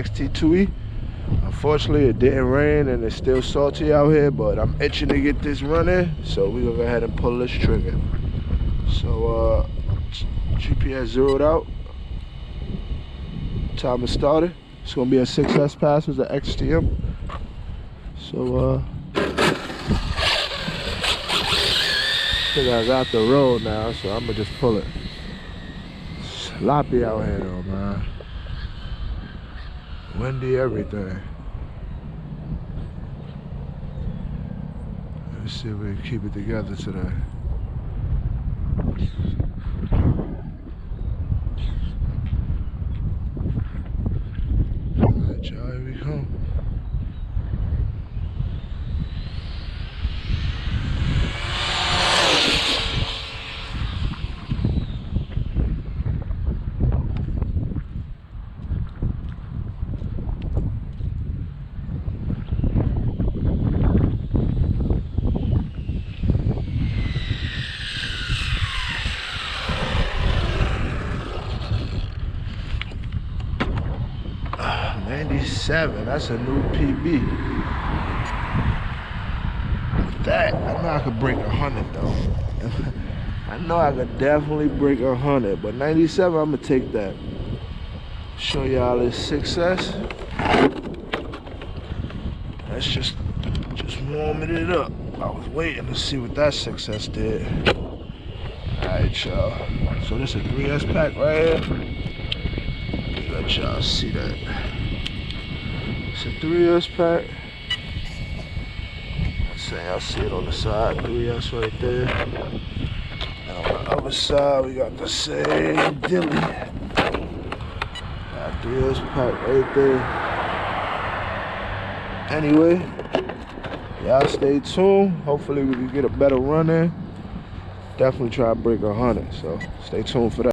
Xt2e. Unfortunately, it didn't rain and it's still salty out here, but I'm itching to get this running, so we're gonna go ahead and pull this trigger. So GPS zeroed out. Timer started. It's gonna be a 6S pass with the Xtm. So I think I got the road now, so I'm gonna just pull it. It's sloppy out here though, man. Windy, everything. Let's see if we can keep it together today. Alright, y'all, here we come. '97, that's a new PB. With that, I know I could break 100 though. I know I could definitely break 100, but 97, I'm gonna take that. Show y'all this success. That's just warming it up. I was waiting to see what that success did. Alright, y'all. So this is a 3S pack right here. Let y'all see that. It's a 3S pack. Let's say y'all see it on the side, 3S right there. And on the other side, we got the same dilly. Got 3S pack right there. Anyway, y'all stay tuned. Hopefully we can get a better run in. Definitely try to break 100, so stay tuned for that.